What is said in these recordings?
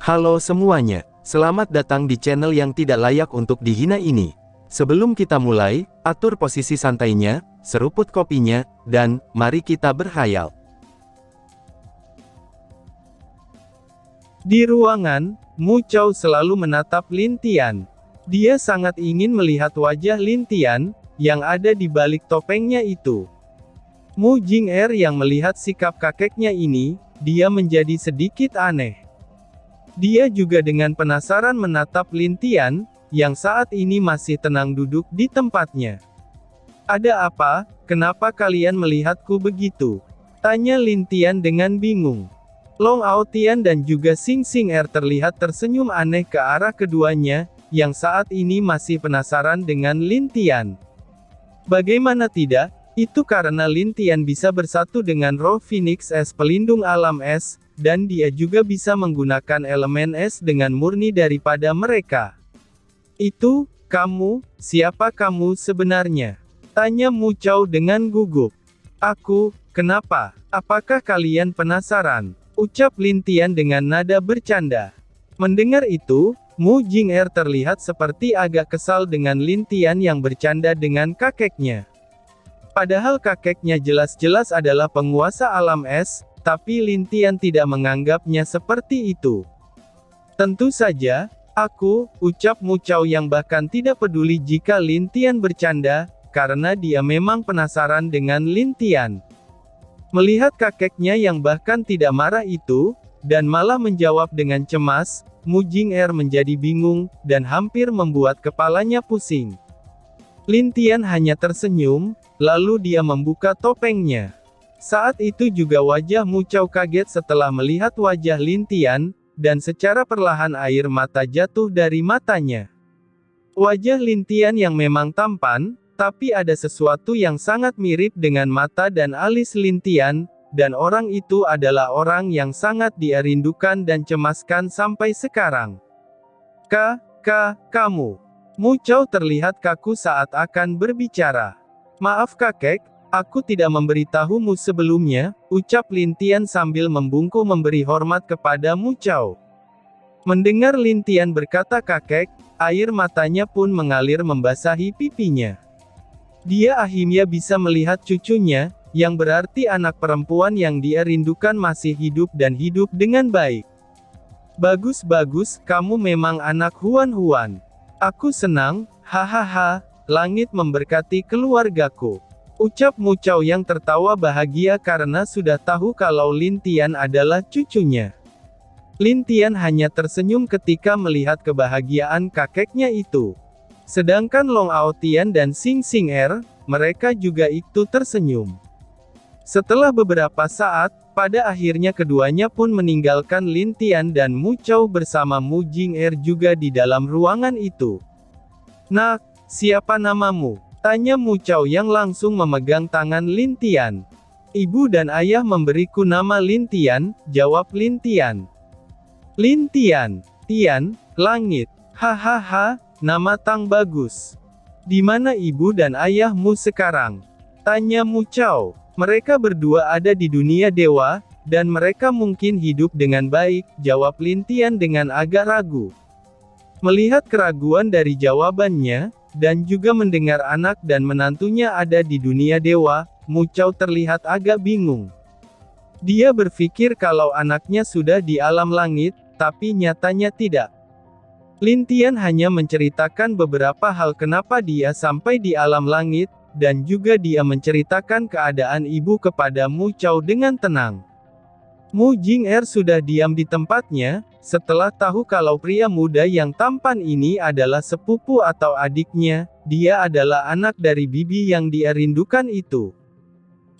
Halo semuanya, selamat datang di channel yang tidak layak untuk dihina ini. Sebelum kita mulai, atur posisi santainya, seruput kopinya, dan mari kita berkhayal. Di ruangan, Mu Chao selalu menatap Lin Tian. Dia sangat ingin melihat wajah Lin Tian, yang ada di balik topengnya itu. Mu Jing'er yang melihat sikap kakeknya ini, dia menjadi sedikit aneh. Dia juga dengan penasaran menatap Lin Tian, yang saat ini masih tenang duduk di tempatnya. "Ada apa? Kenapa kalian melihatku begitu?" tanya Lin Tian dengan bingung. Long Aotian dan juga Xing Xing'er terlihat tersenyum aneh ke arah keduanya, yang saat ini masih penasaran dengan Lin Tian. Bagaimana tidak, itu karena Lin Tian bisa bersatu dengan roh Phoenix Es pelindung alam es, dan dia juga bisa menggunakan elemen es dengan murni daripada mereka. "Itu, kamu, siapa kamu sebenarnya?" tanya Mu Chao dengan gugup. "Aku, kenapa? Apakah kalian penasaran?" ucap Lin Tian dengan nada bercanda. Mendengar itu, Mu Jing'er terlihat seperti agak kesal dengan Lin Tian yang bercanda dengan kakeknya. Padahal kakeknya jelas-jelas adalah penguasa alam es, tapi Lin Tian tidak menganggapnya seperti itu. "Tentu saja, aku," ucap Mu Chao yang bahkan tidak peduli jika Lin Tian bercanda, karena dia memang penasaran dengan Lin Tian. Melihat kakeknya yang bahkan tidak marah itu, dan malah menjawab dengan cemas, Mu Jing'er menjadi bingung, dan hampir membuat kepalanya pusing. Lin Tian hanya tersenyum, lalu dia membuka topengnya. Saat itu juga wajah Mu Chao kaget setelah melihat wajah Lin Tian, dan secara perlahan air mata jatuh dari matanya. Wajah Lin Tian yang memang tampan, tapi ada sesuatu yang sangat mirip dengan mata dan alis Lin Tian, dan orang itu adalah orang yang sangat dia rindukan dan cemaskan sampai sekarang. Kamu. Mu Chao terlihat kaku saat akan berbicara. "Maaf kakek, aku tidak memberitahumu sebelumnya," ucap Lin Tian sambil membungkuk memberi hormat kepada Mu Chao. Mendengar Lin Tian berkata kakek, air matanya pun mengalir membasahi pipinya. Dia akhirnya bisa melihat cucunya, yang berarti anak perempuan yang dia rindukan masih hidup dan hidup dengan baik. "Bagus, kamu memang anak Huan. Aku senang, hahaha, langit memberkati keluargaku," ucap Mu Chao yang tertawa bahagia karena sudah tahu kalau Lin Tian adalah cucunya. Lin Tian hanya tersenyum ketika melihat kebahagiaan kakeknya itu. Sedangkan Long Aotian dan Xing Xing'er, mereka juga ikut tersenyum. Setelah beberapa saat, pada akhirnya keduanya pun meninggalkan Lin Tian dan Mu Chao bersama Mu Jing'er juga di dalam ruangan itu. "Nak, siapa namamu?" tanya Mu Chao yang langsung memegang tangan Lin Tian. "Ibu dan ayah memberiku nama Lin Tian," jawab Lin Tian. "Lin Tian, langit. Hahaha, nama Tang bagus. Di mana ibu dan ayahmu sekarang?" tanya Mu Chao. "Mereka berdua ada di dunia dewa, dan mereka mungkin hidup dengan baik," jawab Lin Tian dengan agak ragu. Melihat keraguan dari jawabannya, dan juga mendengar anak dan menantunya ada di dunia dewa, Mu Chao terlihat agak bingung. Dia berpikir kalau anaknya sudah di alam langit, tapi nyatanya tidak. Lin Tian hanya menceritakan beberapa hal kenapa dia sampai di alam langit, dan juga dia menceritakan keadaan ibu kepada Mu Chao dengan tenang. Mu Jing'er sudah diam di tempatnya, setelah tahu kalau pria muda yang tampan ini adalah sepupu atau adiknya, dia adalah anak dari bibi yang dia rindukan itu.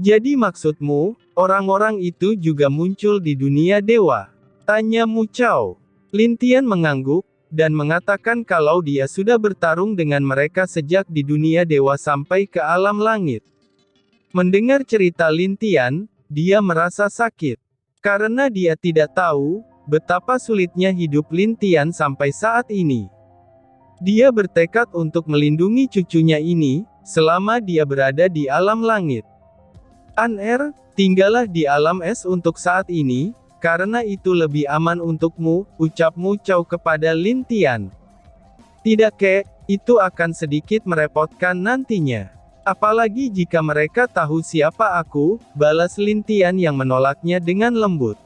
"Jadi maksudmu, orang-orang itu juga muncul di dunia dewa?" tanya Mu Chao. Lin Tian mengangguk, dan mengatakan kalau dia sudah bertarung dengan mereka sejak di dunia dewa sampai ke alam langit. Mendengar cerita Lin Tian, dia merasa sakit. Karena dia tidak tahu, betapa sulitnya hidup Lin Tian sampai saat ini. Dia bertekad untuk melindungi cucunya ini, selama dia berada di alam langit. "Tinggallah di alam es untuk saat ini, karena itu lebih aman untukmu, ucap Mu Chao kepada Lin Tian. Tidak kek, itu akan sedikit merepotkan nantinya. Apalagi jika mereka tahu siapa aku, balas Lin Tian yang menolaknya dengan lembut.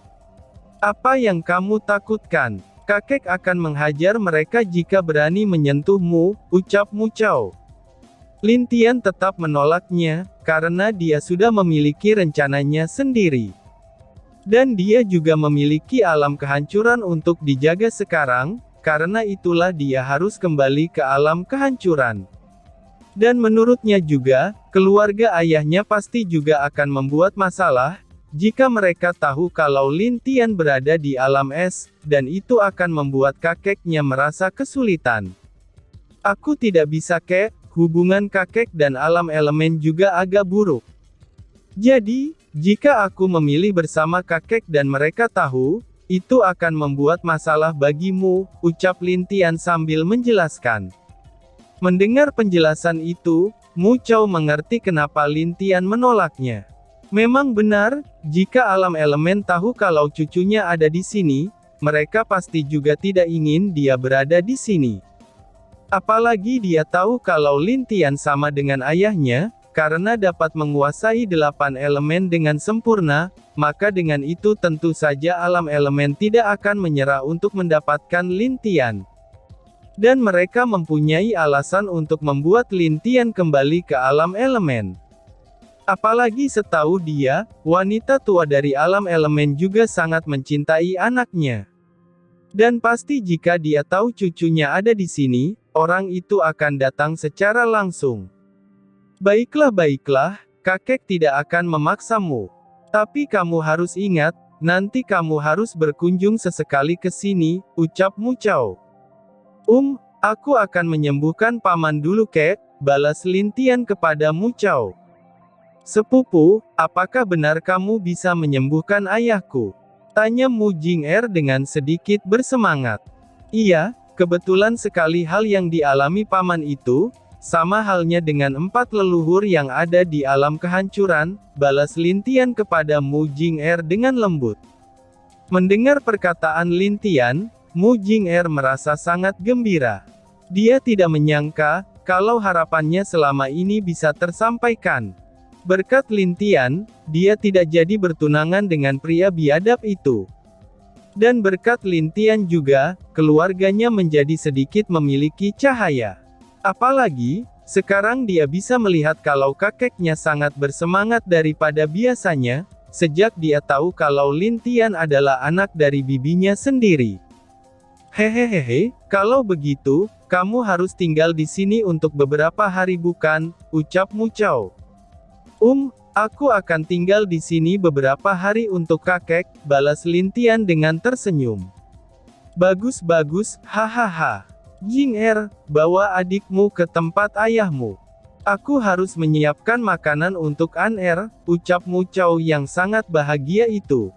Apa yang kamu takutkan? Kakek akan menghajar mereka jika berani menyentuhmu, ucap Mu Chao. Lin Tian tetap menolaknya, karena dia sudah memiliki rencananya sendiri. Dan dia juga memiliki alam kehancuran untuk dijaga sekarang, karena itulah dia harus kembali ke alam kehancuran. Dan menurutnya juga, keluarga ayahnya pasti juga akan membuat masalah, jika mereka tahu kalau Lin Tian berada di alam es, dan itu akan membuat kakeknya merasa kesulitan. Aku tidak bisa kek, hubungan kakek dan alam elemen juga agak buruk. Jadi, jika aku memilih bersama kakek dan mereka tahu, itu akan membuat masalah bagimu, ucap Lin Tian sambil menjelaskan. Mendengar penjelasan itu, Mu Chao mengerti kenapa Lin Tian menolaknya. Memang benar, jika alam elemen tahu kalau cucunya ada di sini, mereka pasti juga tidak ingin dia berada di sini. Apalagi dia tahu kalau Lin Tian sama dengan ayahnya, karena dapat menguasai 8 elemen dengan sempurna, maka dengan itu tentu saja alam elemen tidak akan menyerah untuk mendapatkan Lin Tian. Dan mereka mempunyai alasan untuk membuat Lin Tian kembali ke alam elemen. Apalagi setahu dia, wanita tua dari alam elemen juga sangat mencintai anaknya. Dan pasti jika dia tahu cucunya ada di sini, orang itu akan datang secara langsung. Baiklah, kakek tidak akan memaksamu. Tapi kamu harus ingat, nanti kamu harus berkunjung sesekali ke sini, ucap Mu Chao. Aku akan menyembuhkan paman dulu kek, balas Lin Tian kepada Mu Chao. Sepupu, apakah benar kamu bisa menyembuhkan ayahku? Tanya Mu Jing-er dengan sedikit bersemangat. Iya, kebetulan sekali hal yang dialami paman itu, sama halnya dengan 4 leluhur yang ada di alam kehancuran, balas Lin Tian kepada Mu Jing-er dengan lembut. Mendengar perkataan Lin Tian, Mu Jing-er merasa sangat gembira. Dia tidak menyangka, kalau harapannya selama ini bisa tersampaikan. Berkat Lin Tian, dia tidak jadi bertunangan dengan pria biadab itu. Dan berkat Lin Tian juga, keluarganya menjadi sedikit memiliki cahaya. Apalagi, sekarang dia bisa melihat kalau kakeknya sangat bersemangat daripada biasanya, sejak dia tahu kalau Lin Tian adalah anak dari bibinya sendiri. Hehehe, kalau begitu, kamu harus tinggal di sini untuk beberapa hari bukan, ucap Mu Chao. Aku akan tinggal di sini beberapa hari untuk kakek, balas Lin Tian dengan tersenyum. Bagus, hahaha. Jing-er, bawa adikmu ke tempat ayahmu. Aku harus menyiapkan makanan untuk An-er, ucap Mu Chao yang sangat bahagia itu.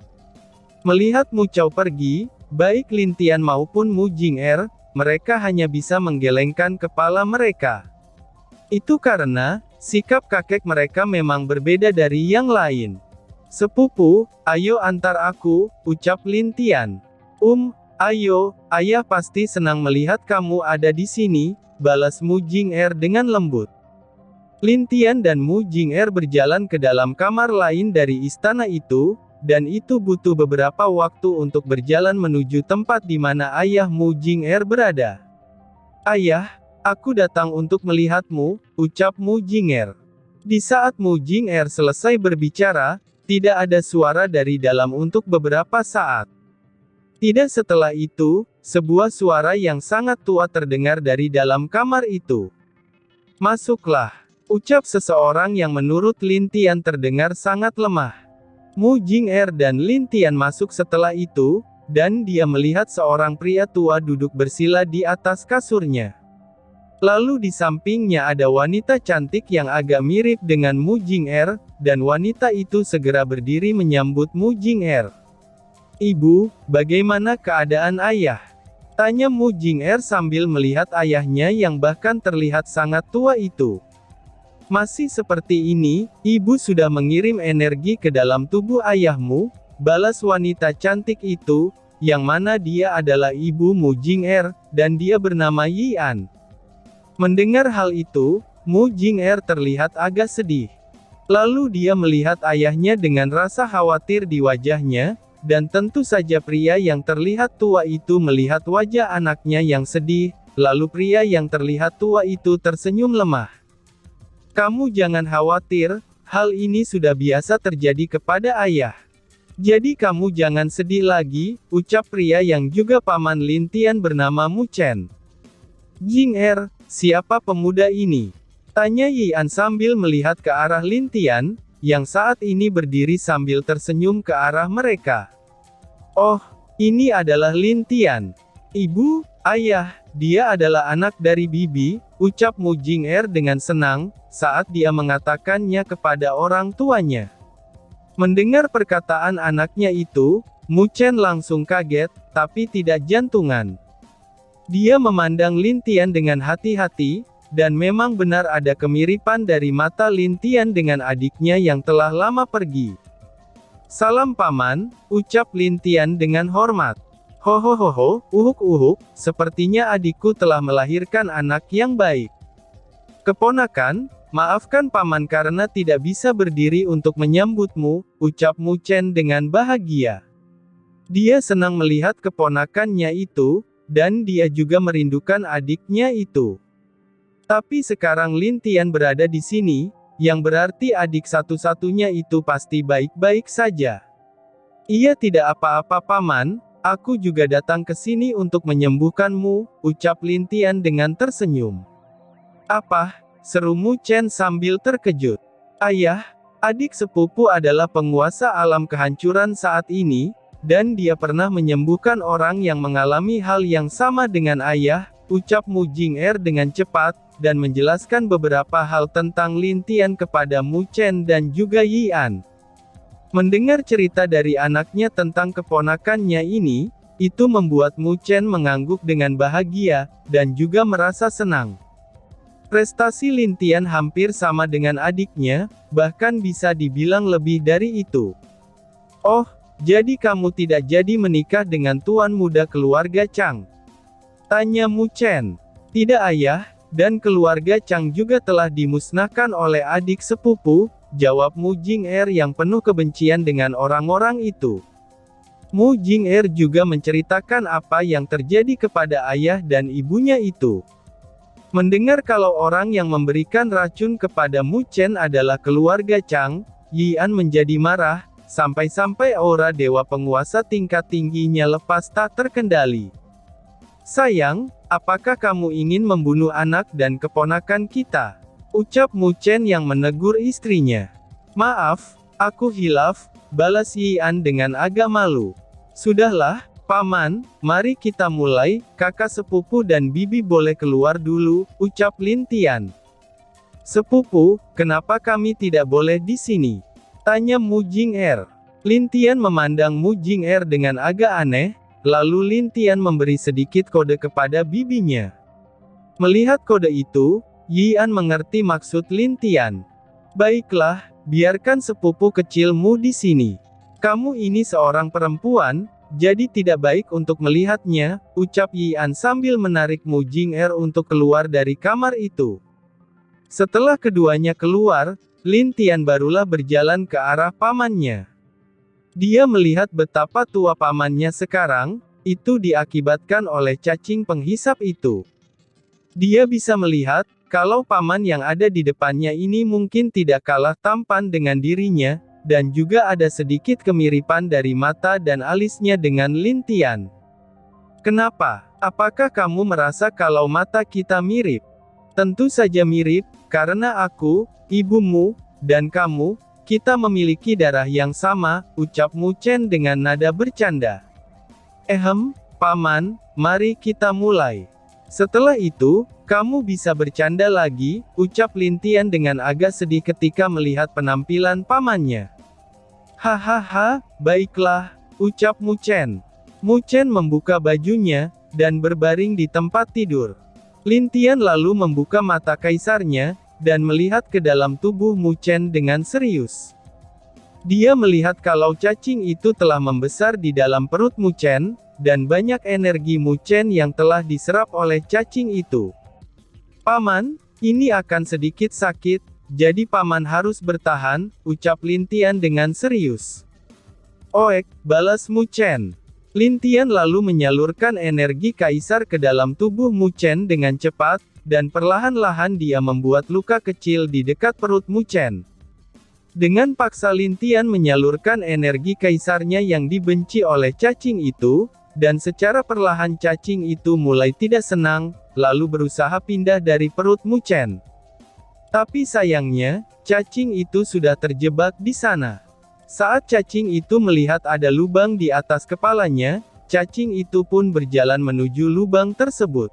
Melihat Mu Chao pergi, baik Lin Tian maupun Mu Jing-er, mereka hanya bisa menggelengkan kepala mereka. Itu karena, sikap kakek mereka memang berbeda dari yang lain. Sepupu, ayo antar aku, ucap Lin Tian. Ayo, ayah pasti senang melihat kamu ada di sini, balas Mu Jing-er dengan lembut. Lin Tian dan Mu Jing-er berjalan ke dalam kamar lain dari istana itu, dan itu butuh beberapa waktu untuk berjalan menuju tempat di mana ayah Mu Jing-er berada. Ayah, aku datang untuk melihatmu, ucap Mu Jing-er. Di saat Mu Jing-er selesai berbicara, tidak ada suara dari dalam untuk beberapa saat. Tidak setelah itu, sebuah suara yang sangat tua terdengar dari dalam kamar itu. Masuklah, ucap seseorang yang menurut Lin Tian terdengar sangat lemah. Mu Jing-er dan Lin Tian masuk setelah itu, dan dia melihat seorang pria tua duduk bersila di atas kasurnya. Lalu di sampingnya ada wanita cantik yang agak mirip dengan Mu Jing-er, dan wanita itu segera berdiri menyambut Mu Jing-er. Ibu, bagaimana keadaan ayah? Tanya Mu Jing-er sambil melihat ayahnya yang bahkan terlihat sangat tua itu. Masih seperti ini, ibu sudah mengirim energi ke dalam tubuh ayahmu, balas wanita cantik itu, yang mana dia adalah ibu Mu Jing'er, dan dia bernama Yian. Mendengar hal itu, Mu Jing'er terlihat agak sedih. Lalu dia melihat ayahnya dengan rasa khawatir di wajahnya, dan tentu saja pria yang terlihat tua itu melihat wajah anaknya yang sedih, lalu pria yang terlihat tua itu tersenyum lemah. Kamu jangan khawatir, hal ini sudah biasa terjadi kepada ayah. Jadi kamu jangan sedih lagi, ucap pria yang juga paman Lin Tian bernama Mu Chen. Jing'er, siapa pemuda ini? Tanya Yian sambil melihat ke arah Lin Tian, yang saat ini berdiri sambil tersenyum ke arah mereka. Oh, ini adalah Lin Tian. Ibu, ayah, dia adalah anak dari bibi, ucap Mu Jing'er dengan senang, saat dia mengatakannya kepada orang tuanya. Mendengar perkataan anaknya itu, Mu Chen langsung kaget, tapi tidak jantungan. Dia memandang Lin Tian dengan hati-hati, dan memang benar ada kemiripan dari mata Lin Tian dengan adiknya yang telah lama pergi. Salam paman, ucap Lin Tian dengan hormat. Hohohoho, uhuk-uhuk, sepertinya adikku telah melahirkan anak yang baik. Keponakan, maafkan paman karena tidak bisa berdiri untuk menyambutmu, ucap Mu Chen dengan bahagia. Dia senang melihat keponakannya itu, dan dia juga merindukan adiknya itu. Tapi sekarang Lin Tian berada di sini, yang berarti adik satu-satunya itu pasti baik-baik saja. Ia tidak apa-apa paman, aku juga datang ke sini untuk menyembuhkanmu, ucap Lin Tian dengan tersenyum. Apa? Seru Mu Chen sambil terkejut. Ayah, adik sepupu adalah penguasa alam kehancuran saat ini, dan dia pernah menyembuhkan orang yang mengalami hal yang sama dengan ayah, ucap Mu Jing'er dengan cepat, dan menjelaskan beberapa hal tentang Lin Tian kepada Mu Chen dan juga Yian. Mendengar cerita dari anaknya tentang keponakannya ini, itu membuat Mu Chen mengangguk dengan bahagia, dan juga merasa senang. Prestasi Lin Tian hampir sama dengan adiknya, bahkan bisa dibilang lebih dari itu. Oh, jadi kamu tidak jadi menikah dengan tuan muda keluarga Chang? Tanya Mu Chen. Tidak ayah, dan keluarga Chang juga telah dimusnahkan oleh adik sepupu, jawab Mu Jing'er yang penuh kebencian dengan orang-orang itu. Mu Jing'er juga menceritakan apa yang terjadi kepada ayah dan ibunya itu. Mendengar kalau orang yang memberikan racun kepada Mu Chen adalah keluarga Chang, Yian menjadi marah, sampai-sampai aura dewa penguasa tingkat tingginya lepas tak terkendali. Sayang, apakah kamu ingin membunuh anak dan keponakan kita? Ucap Mu Chen yang menegur istrinya. Maaf, aku hilaf, balas Yian dengan agak malu. Sudahlah, paman, mari kita mulai, kakak sepupu dan bibi boleh keluar dulu, ucap Lin Tian. Sepupu, kenapa kami tidak boleh di sini? Tanya Mu Jing'er. Lin Tian memandang Mu Jing'er dengan agak aneh, lalu Lin Tian memberi sedikit kode kepada bibinya. Melihat kode itu, Yian mengerti maksud Lin Tian. Baiklah, biarkan sepupu kecilmu di sini. Kamu ini seorang perempuan, jadi tidak baik untuk melihatnya, ucap Yian sambil menarik Mu Jing'er untuk keluar dari kamar itu. Setelah keduanya keluar, Lin Tian barulah berjalan ke arah pamannya. Dia melihat betapa tua pamannya sekarang, itu diakibatkan oleh cacing penghisap itu. Dia bisa melihat, kalau paman yang ada di depannya ini mungkin tidak kalah tampan dengan dirinya, dan juga ada sedikit kemiripan dari mata dan alisnya dengan Lin Tian. Kenapa? Apakah kamu merasa kalau mata kita mirip? Tentu saja mirip, karena aku, ibumu, dan kamu, kita memiliki darah yang sama, ucap Mu Chen dengan nada bercanda. Paman, mari kita mulai. Setelah itu, kamu bisa bercanda lagi, ucap Lin Tian dengan agak sedih ketika melihat penampilan pamannya. Hahaha, baiklah, ucap Mu Chen. Mu Chen membuka bajunya, dan berbaring di tempat tidur. Lin Tian lalu membuka mata kaisarnya, dan melihat ke dalam tubuh Mu Chen dengan serius. Dia melihat kalau cacing itu telah membesar di dalam perut Mu Chen, dan banyak energi Mu Chen yang telah diserap oleh cacing itu. "Paman, ini akan sedikit sakit, jadi paman harus bertahan," ucap Lin Tian dengan serius. "Oek," balas Mu Chen. Lin Tian lalu menyalurkan energi kaisar ke dalam tubuh Mu Chen dengan cepat, dan perlahan-lahan dia membuat luka kecil di dekat perut Mu Chen. Dengan paksa Lin Tian menyalurkan energi kaisarnya yang dibenci oleh cacing itu, dan secara perlahan cacing itu mulai tidak senang, lalu berusaha pindah dari perut Mu Chen. Tapi sayangnya, cacing itu sudah terjebak di sana. Saat cacing itu melihat ada lubang di atas kepalanya, cacing itu pun berjalan menuju lubang tersebut.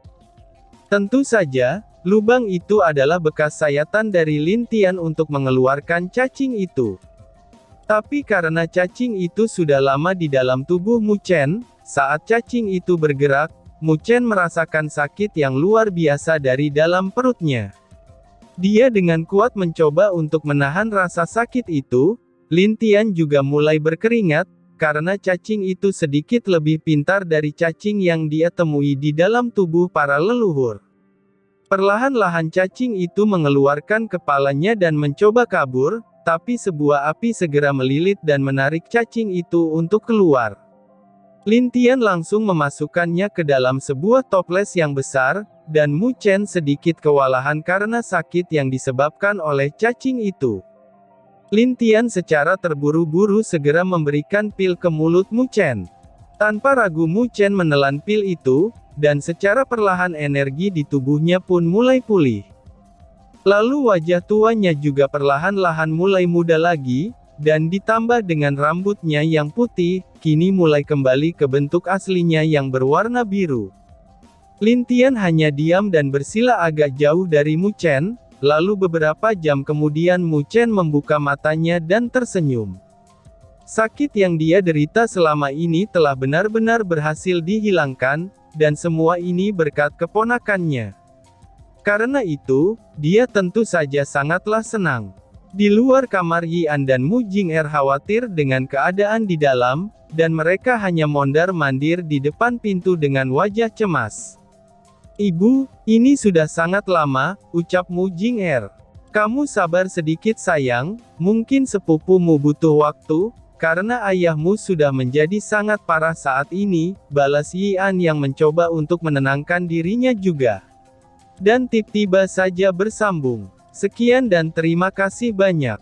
Tentu saja, lubang itu adalah bekas sayatan dari Lin Tian untuk mengeluarkan cacing itu. Tapi karena cacing itu sudah lama di dalam tubuh Mu Chen, saat cacing itu bergerak, Mu Chen merasakan sakit yang luar biasa dari dalam perutnya. Dia dengan kuat mencoba untuk menahan rasa sakit itu. Lin Tian juga mulai berkeringat, karena cacing itu sedikit lebih pintar dari cacing yang dia temui di dalam tubuh para leluhur. Perlahan-lahan cacing itu mengeluarkan kepalanya dan mencoba kabur, tapi sebuah api segera melilit dan menarik cacing itu untuk keluar. Lin Tian langsung memasukkannya ke dalam sebuah toples yang besar, dan Mu Chen sedikit kewalahan karena sakit yang disebabkan oleh cacing itu. Lin Tian secara terburu-buru segera memberikan pil ke mulut Mu Chen. Tanpa ragu Mu Chen menelan pil itu, dan secara perlahan energi di tubuhnya pun mulai pulih. Lalu wajah tuanya juga perlahan-lahan mulai muda lagi, dan ditambah dengan rambutnya yang putih, kini mulai kembali ke bentuk aslinya yang berwarna biru. Lin Tian hanya diam dan bersila agak jauh dari Mu Chen, lalu beberapa jam kemudian Mu Chen membuka matanya dan tersenyum. Sakit yang dia derita selama ini telah benar-benar berhasil dihilangkan, dan semua ini berkat keponakannya. Karena itu, dia tentu saja sangatlah senang. Di luar kamar Yian dan Mu Jing'er khawatir dengan keadaan di dalam, dan mereka hanya mondar-mandir di depan pintu dengan wajah cemas. "Ibu, ini sudah sangat lama," ucap Mu Jing'er. "Kamu sabar sedikit sayang, mungkin sepupumu butuh waktu, karena ayahmu sudah menjadi sangat parah saat ini," balas Yian yang mencoba untuk menenangkan dirinya juga. Dan tiba-tiba saja bersambung. "Sekian dan terima kasih banyak."